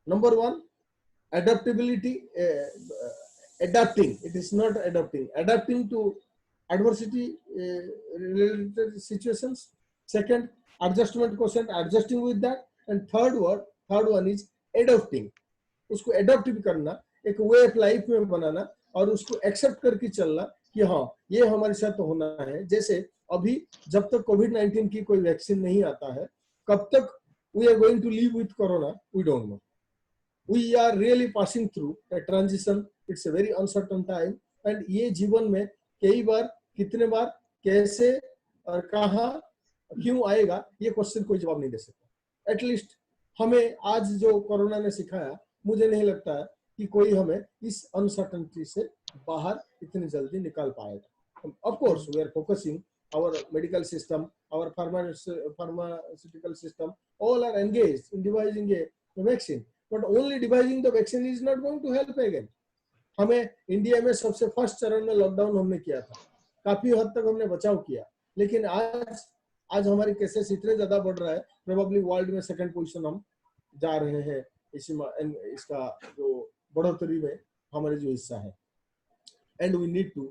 [SPEAKER 6] Number 1, adaptability, adapting. It is not adapting. Adapting to adversity related situations. Second, adjustment quotient, adjusting with that. And third one is adapting. उसको adopt भी करना, एक way of life में बनाना, और उसको accept करके चलना कि हाँ ये हमारे साथ होना है. जैसे अभी जब तक COVID-19 की कोई वैक्सीन नहीं आता है, कब तक we are going to live with corona, we don't know. We are really passing through a transition it's a very uncertain time, and ये जीवन में कई बार, कितने बार, कैसे और कहाँ, क्यों आएगा, ये क्वेश्चन कोई जवाब नहीं दे सकता। एटलीस्ट हमें आज जो कोरोना ने सिखाया, मुझे नहीं लगता है कि कोई हमें इस अनसर्टनिटी से बाहर इतनी जल्दी निकाल पाएगा। Of course we are focusing our medical system, our pharmaceutical system, all are engaged in devising a vaccine, but only devising the vaccine is not going to help again. हमें इंडिया में सबसे first चरण में lockdown हमने किया था, काफी हद तक हमने बचाव किया, लेकिन आज हमारे केसेस इतने ज्यादा बढ़ रहा है, प्रोबेबली वर्ल्ड में सेकंड पोजीशन हम जा रहे हैं इसका जो बढ़ोतरी में हमारे जो हिस्सा है। And we need to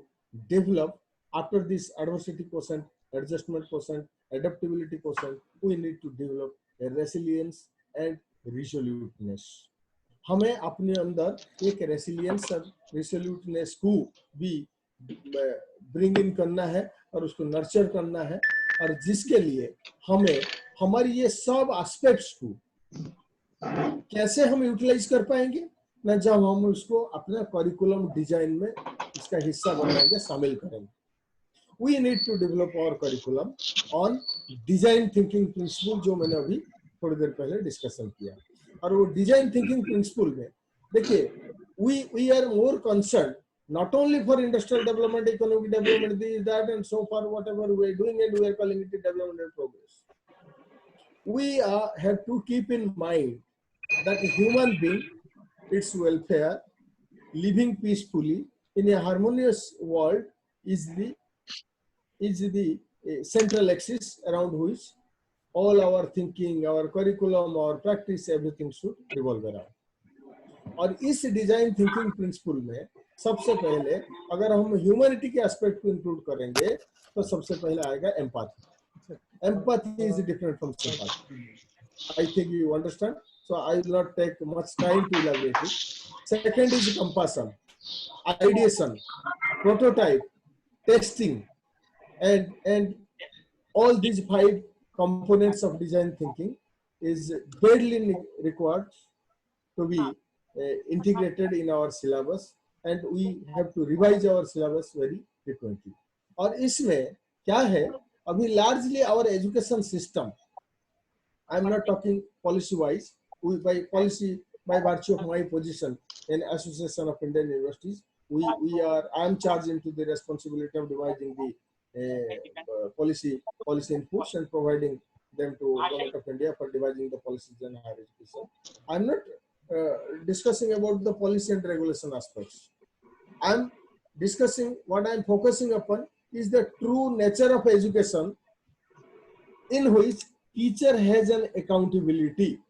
[SPEAKER 6] develop after this adversity quotient, adjustment quotient, adaptability quotient, we need to develop a resilience and resoluteness. हमें अपने अंदर एक रेसिलियंस और रिसोल्यूटनेस को भी ब्रिंग इन करना है और उसको नर्चर करना है, और जिसके लिए हमें हमारी ये सब एस्पेक्ट्स को कैसे हम यूटिलाइज कर पाएंगे ना, जब हम उसको अपना करिकुलम डिजाइन में इसका हिस्सा बनाएंगे, शामिल करेंगे। We need to develop our curriculum on design thinking principle, जो मैंने अभी थोड़ी देर पहले डिस्कशन किया। और वो डिजाइन थिंकिंग प्रिंसिपल में देखिए, we are more concerned not only for industrial development, economic development, this, that, and so far whatever we are doing, and we are calling it development and progress. We have to keep in mind that a human being, its welfare, living peacefully in a harmonious world is the central axis around which all our thinking, our curriculum, our practice, everything should revolve around. और इस design thinking principal में सबसे पहले अगर हम humanity के aspect को include करेंगे तो सबसे पहले आएगा empathy. Empathy is different from sympathy. I think you understand. So I will not take much time to elaborate it. Second is compassion, ideation, prototype, testing, and all these 5 components of design thinking is badly required to be integrated in our syllabus, and we have to revise our syllabus very frequently. और इसमें क्या है, अभी largely our education system, I am not talking policy wise, by policy, by virtue of my position in Association of Indian Universities, I am charged into the responsibility of devising the policy inputs and providing them to Government of India for devising the policies in higher education. I am not discussing about the policy and regulation aspects. I am discussing, what I am focusing upon is the true nature of education, in which teacher has an accountability.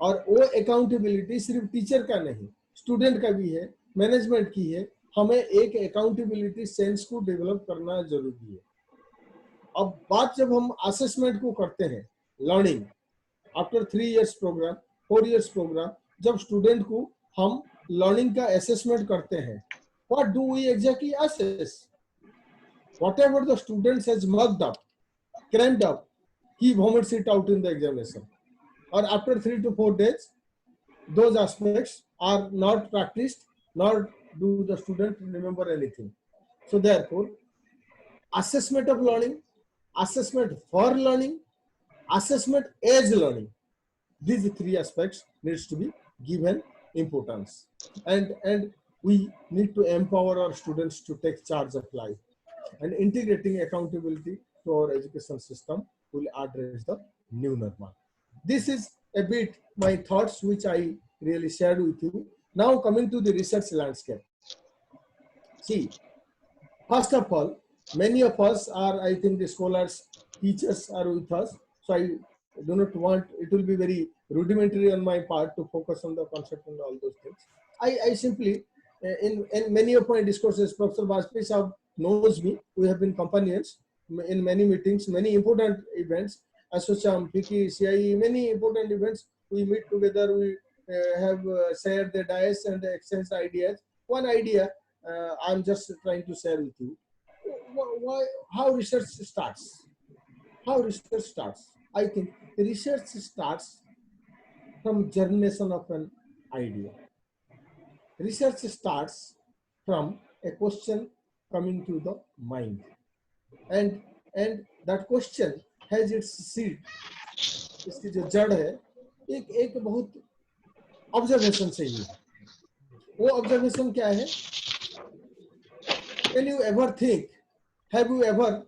[SPEAKER 6] और वो accountability सिर्फ teacher का नहीं, student का भी है, management की है। हमें एक accountability सेंस को डेवलप करना जरूरी है। अब बात जब हम असेसमेंट को करते हैं, learning after 3 years programme, 4 years programme, जब स्टूडेंट को हम लर्निंग का असेसमेंट करते हैं, what do we exactly assess? Whatever the student has mugged up, crammed up, he vomits it out in the examination. Or after 3 to 4 days, those aspects are not practiced, nor do the student remember anything. So therefore, assessment of learning, assessment for learning, assessment as learning, these 3 aspects needs to be given importance. And we need to empower our students to take charge of life. And integrating accountability to our education system will address the new normal. This is a bit my thoughts which I really shared with you. Now coming to the research landscape. See, first of all, many of us are, I think the scholars, teachers are with us. So I do not want, it will be very rudimentary on my part to focus on the concept and all those things. I simply, in many of my discourses, Professor Bajpai Sahab knows me. We have been companions in many meetings, many important events, ASSOCHAM, FICCI, CIE, many important events. We meet together, we have shared the dais and exchanged ideas. One idea I'm just trying to share with you. How research starts? How research starts? I think research starts from germination of an idea. research starts from a question coming to the mind, and that question has its seed, इसकी जो जड़ है एक बहुत observation से ही है। वो observation क्या है? Can you ever think, have you ever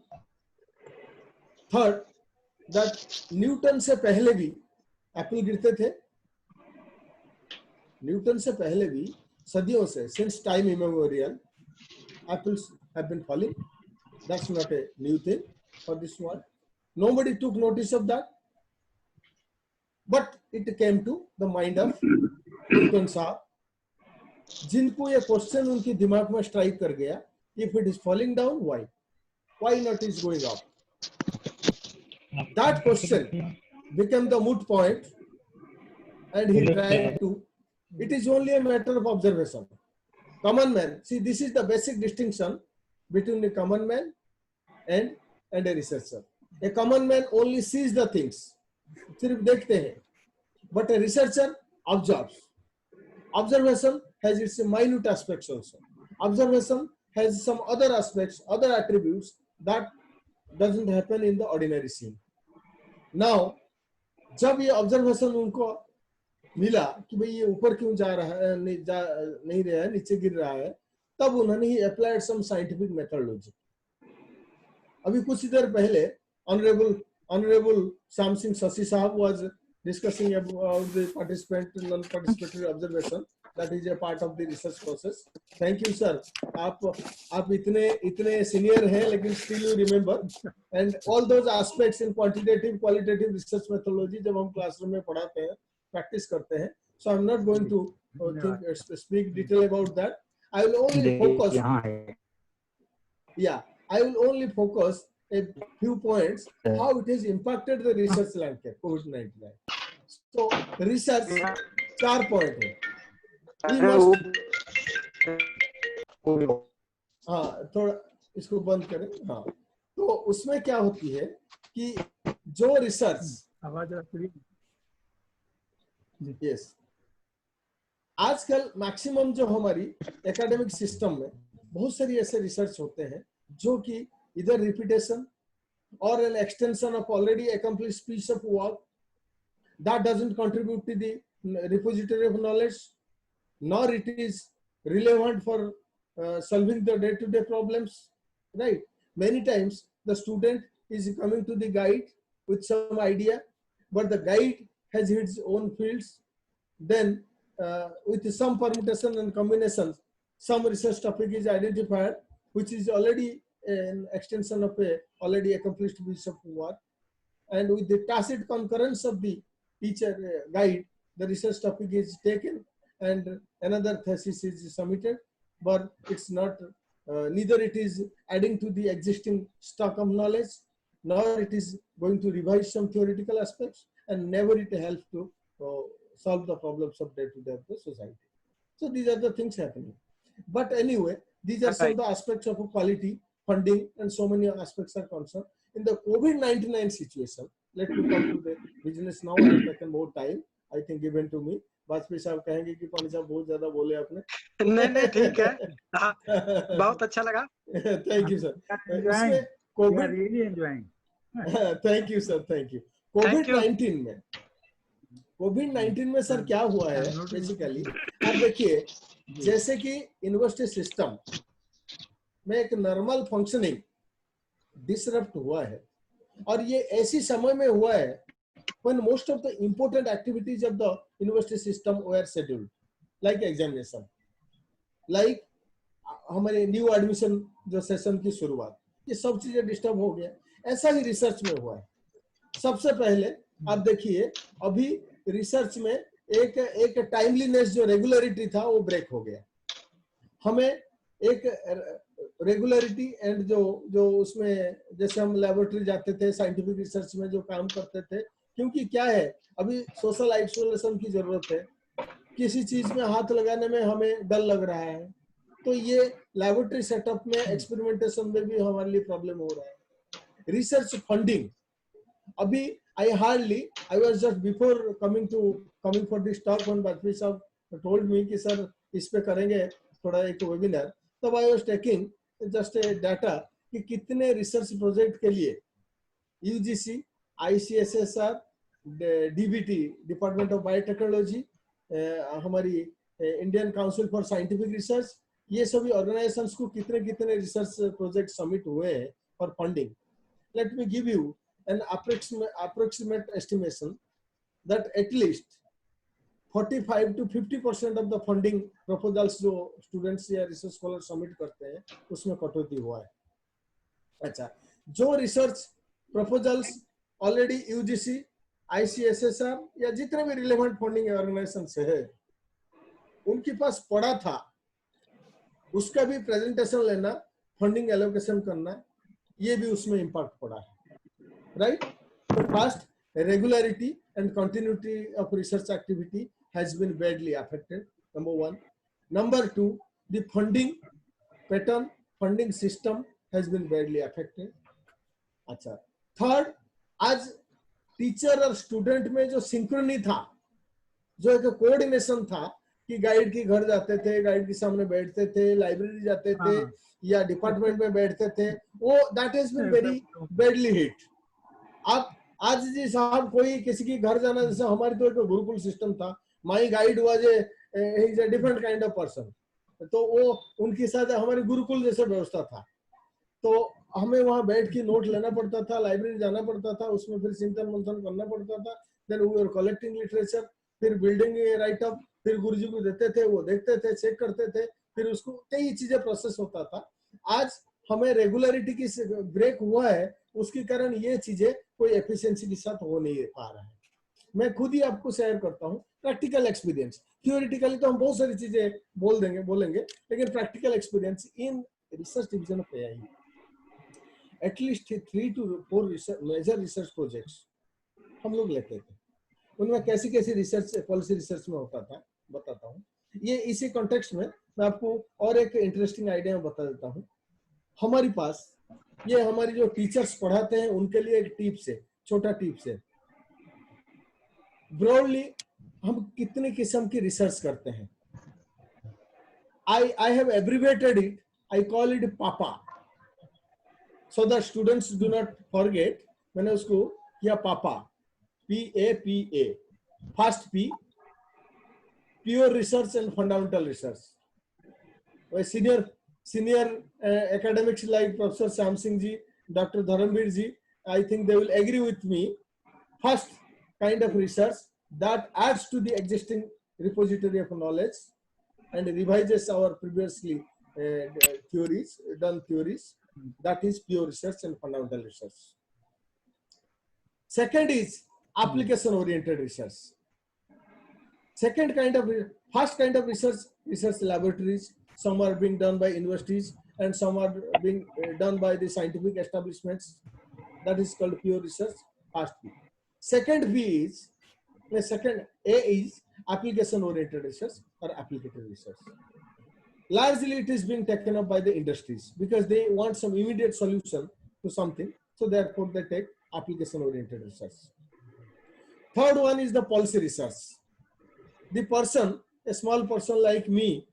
[SPEAKER 6] thought that Newton से पहले भी एप्पल गिरते थे? न्यूटन से पहले भी सदियों से, since time immemorial, apples have been falling. That's not a new thing for this world. Nobody took notice of that, but it came to the mind of Newton साहब, जिनको ये क्वेश्चन उनके दिमाग में स्ट्राइक कर गया, if it is falling down, why not is going up? That question became the moot point, and he tried to, it is only a matter of observation. Common man, see, this is the basic distinction between a common man and a researcher. A common man only sees the things, सिर्फ देखते हैं, but a researcher observes. Observation has its minute aspects also. Observation has some other aspects, other attributes that doesn't happen in the ordinary scene. Now, जब ये observation उनको मिला कि भाई ये ऊपर क्यों जा रहा है, नहीं रहा है, नीचे गिर रहा है, तब उन्होंने ही applied some scientific methodology. अभी कुछ देर पहले Honorable Shamsing Shashi Sahab was discussing about the non-participatory observation. That is a part of the research process. Thank you, sir. आप इतने senior हैं, लेकिन still you remember. And all those aspects in quantitative, qualitative research methodology जब हम classroom में पढ़ाते हैं, practice करते हैं. So I'm not going to speak detail about that. I will only focus. Yeah, I will only focus a few points how it has impacted the research landscape COVID-19. So research 4 point है. We must, हाँ थोड़ा इसको बंद करें. हाँ, तो उसमें क्या होती है कि जो रिसर्च, यस, आजकल मैक्सिमम जो हमारी एकेडमिक सिस्टम में बहुत सारी ऐसे रिसर्च होते हैं जो कि either repetition or an extension of already accomplished piece of work that doesn't contribute to the repository of knowledge, nor it is relevant for solving the day-to-day problems, right? Many times the student is coming to the guide with some idea, but the guide has its own fields. Then with some permutation and combinations, some research topic is identified, which is already an extension of a already accomplished piece of work, and with the tacit concurrence of the teacher guide, the research topic is taken and another thesis is submitted, but it's not neither it is adding to the existing stock of knowledge, nor it is going to revise some theoretical aspects, and never it helps to solve the problems of day-to-day of the society. So these are the things happening. But anyway, these are some of the aspects of quality, funding, and so many aspects are concerned. In the COVID-19 situation, let me come to the business now. I have taken more time, I think, given to me. Vajpayee साहब कहेंगे कि पानी साहब बहुत ज्यादा बोले आपने.
[SPEAKER 1] नहीं ठीक है, बहुत अच्छा लगा.
[SPEAKER 6] Thank you, sir. इसमें COVID, really enjoying. Thank you, sir. Thank you. COVID-19 में सर क्या हुआ है बेसिकली, आप देखिए, जैसे कि यूनिवर्सिटी सिस्टम में एक नॉर्मल फंक्शनिंग डिसरप्ट हुआ है, और ये ऐसी समय में हुआ है when most of the important activities of the university system were scheduled, like examination, like हमारे न्यू एडमिशन जो सेशन की शुरुआत, ये सब चीजें डिस्टर्ब हो गया. ऐसा ही रिसर्च में हुआ है. सबसे पहले आप देखिए, अभी रिसर्च में एक टाइमलीनेस जो रेगुलरिटी था वो ब्रेक हो गया. हमें एक रेगुलरिटी एंड जो उसमें जैसे हम लेबोरेटरी जाते थे, साइंटिफिक रिसर्च में जो काम करते थे, क्योंकि क्या है अभी सोशल आइसोलेशन की जरूरत है, किसी चीज में हाथ लगाने में हमें डर लग रहा है, तो ये लेबोरेटरी सेटअप में एक्सपेरिमेंटेशन में भी हमारे लिए प्रॉब्लम हो रहा है. रिसर्च फंडिंग, अभी I was just before coming for this talk when Bajpayee sir told me कि सर इस पे करेंगे थोड़ा एक वेबिनार, तब I was taking just a data कि कितने रिसर्च प्रोजेक्ट के लिए UGC, ICSSR, DBT department of biotechnology, हमारी Indian council for scientific research, ये सभी ऑर्गेनाइजेशंस को कितने कितने रिसर्च प्रोजेक्ट सबमिट हुए हैं for funding. Let me give you an approximate estimation that at least 45 to 50% of the funding proposals जो students या रिसर्च स्कॉलर सबमिट करते हैं उसमें कटौती हुआ है. अच्छा, जो research proposals already UGC, ICSSR या जितने भी रिलेवेंट फंडिंग ऑर्गेनाइजेशन से है उनके पास पड़ा था, उसका भी प्रेजेंटेशन लेना, फंडिंग एलोकेशन करना, ये भी उसमें इम्पैक्ट पड़ा है, राइट. तो first, regularity and continuity of research activity has been badly affected, number 1. Number 2, the funding pattern, funding system has been badly affected. अच्छा, थर्ड, आज टीचर और स्टूडेंट में जो सिंक्रोनी था, जो एक कोऑर्डिनेशन था कि गाइड के घर जाते थे, गाइड के सामने बैठते थे, लाइब्रेरी जाते थे या डिपार्टमेंट में बैठते थे, वो that has been very badly hit. आप आज जी साहब कोई किसी के घर जाना, जैसे हमारी तो एक गुरुकुल सिस्टम था, माई guide was a different kind of person, तो वो उनके साथ हमारी गुरुकुल जैसा व्यवस्था था. तो हमें वहां बैठ के नोट लेना पड़ता था, लाइब्रेरी जाना पड़ता था, उसमें फिर चिंतन मंथन करना पड़ता था, then we were collecting literature, फिर बिल्डिंग राइट अप, फिर गुरुजी को देते थे, वो देखते थे, चेक करते थे, फिर उसको कई चीजें प्रोसेस होता था. आज हमें रेगुलरिटी की ब्रेक हुआ है, उसके कारण ये चीजें कोई एफिशिएंसी के साथ हो नहीं पा रहा है. मैं खुद ही आपको शेयर करता हूँ प्रैक्टिकल एक्सपीरियंस. थियोरेटिकली तो हम बहुत सारी चीजें बोलेंगे, लेकिन practical experience in research division of AI, at least 3 to 4 major research projects हम लोग लेते थे. उनमें कैसी कैसी रिसर्च, पॉलिसी रिसर्च में होता था बताता हूँ. ये इसी कॉन्टेक्स्ट में मैं आपको और एक इंटरेस्टिंग आइडिया बता देता हूँ. हमारे पास ये हमारी जो टीचर्स पढ़ाते हैं उनके लिए एक टिप्स है, छोटा टिप्स है. ब्रॉडली हम कितने किस्म की रिसर्च करते हैं. I have abbreviated it. I call it PAPA, so that students do not forget. मैंने उसको किया PAPA, PAPA. First P, pure research and fundamental research. Senior academics like Professor Samsing ji, Dr. Dharamveer ji, I think they will agree with me. First kind of research that adds to the existing repository of knowledge and revises our previously done theories. That is pure research and fundamental research. Second is application oriented research. First kind of research laboratories. Some are being done by universities and some are being done by the scientific establishments. That is called pure research. First B. Second B is, second A is application oriented research or applicative research. Largely it is being taken up by the industries because they want some immediate solution to something. So therefore they take application oriented research. Third one is the policy research. The person, a small person like me,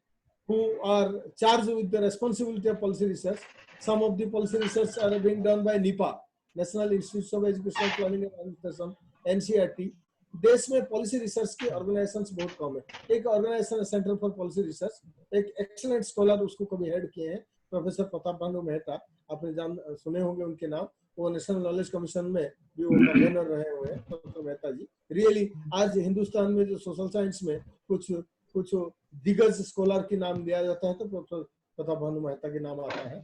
[SPEAKER 6] who are charged with the responsibility of policy research. Some of the policy research are being done by NIPA, National Institute of Educational Planning and Administration, NCERT. देश में policy research की organisations बहुत कम है. एक organisation centre for policy research, एक excellent scholar उसको कभी हेड किए हैं प्रोफेसर प्रताप भानु मेहता. आपने सुने होंगे उनके नाम. वो नेशनल नॉलेज कमीशन में भी वो कन्वीनर रहे हुए हैं प्रोफेसर मेहता जी. रियली आज हिंदुस्तान में जो सोशल साइंस में कुछ दिग्गज स्कॉलर की नाम दिया जाता है तो प्रोफेसर प्रताप भानु मेहता के नाम आता है.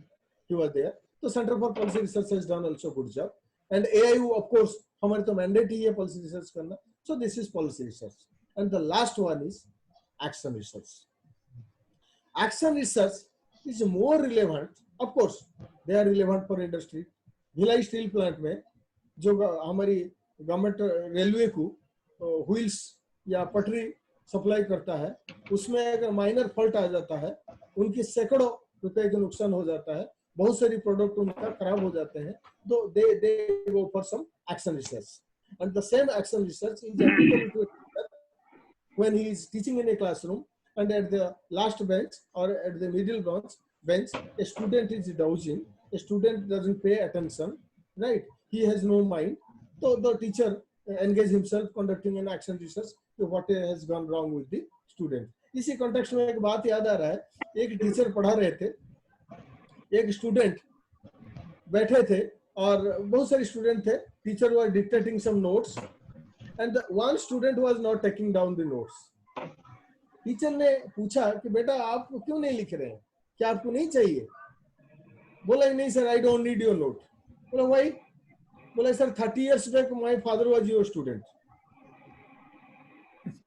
[SPEAKER 6] He was there. तो centre for policy research has done also good job. And AIU of course हमारे तो मैंडेट ही है पॉलिसी रिसर्च करना. So this is policy research. And the last one is action research. Action research is more relevant. Of course, they are relevant for industry. Bhilai steel plant में जो हमारी government railway को wheels या पटरी supply करता है, उसमें अगर माइनर फॉल्ट आ जाता है, उनकी सैकड़ों रुपए का नुकसान हो जाता है, बहुत सारी प्रोडक्ट उनका खराब हो जाते हैं. तो they go for some action research. And the same action research is applicable to a teacher when he is teaching in a classroom and at the last bench or at the middle bench a student is dozing, a student doesn't pay attention, right? He has no mind. So the teacher engage himself conducting an action research to what has gone wrong with the student. इसी context में एक बात याद आ रहा है, एक teacher पढ़ा रहे थे, एक स्टूडेंट बैठे थे और बहुत सारे स्टूडेंट थे, teacher was dictating some notes and one student was not taking down the notes. Teacher ने पूछा कि बेटा आप क्यों नहीं लिख रहे हैं, क्या आपको नहीं चाहिए? बोला नहीं sir, I don't need your note. बोला व्हाई? बोला sir 30 years back my father was your student.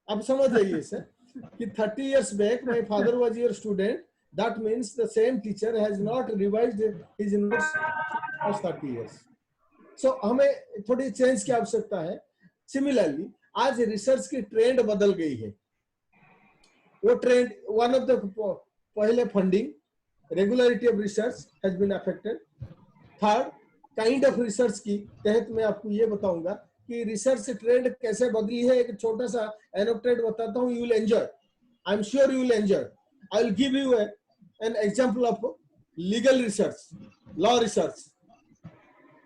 [SPEAKER 6] आप समझ जाइए सर कि 30 years back my father was your student. That means the same teacher has not revised his notes for 30 years. So हमें थोड़ी change की आवश्यकता है. Similarly, आज रिसर्च की ट्रेंड बदल गई है. वो ट्रेंड, वन ऑफ द पहले funding, regularity of research has been affected. Third, kind of research की तहत मैं आपको ये बताऊंगा कि रिसर्च ट्रेंड कैसे बदली है. एक छोटा सा एनोटेट बताता हूँ, you will enjoy, I am sure you will enjoy. I will give you an example of legal research, law research.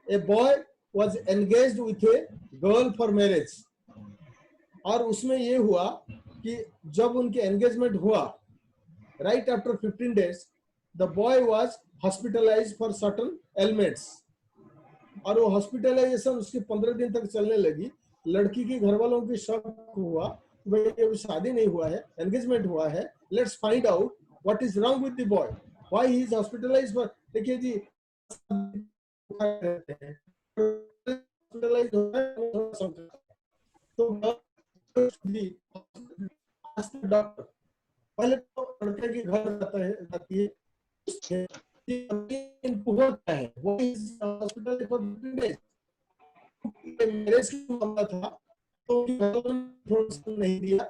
[SPEAKER 6] A boy was engaged with a girl for marriage, और उसमें ये हुआ कि जब उनके एंगेजमेंट हुआ, right after 15 days the boy was hospitalised for certain elements, और वो हॉस्पिटलाइजेशन उसकी 15 दिन तक चलने लगी. लड़की के घर वालों की शक हुआ कि भाई ये शादी नहीं हुआ है, एंगेजमेंट हुआ है, let's find out what is wrong with the boy, why he is hospitalised for. देखिए जी, डॉक्टर पहले तो लड़के के घर जाती है, होता है वो हॉस्पिटल फॉर 15 days. मैरिज का मामला था तो नहीं दिया,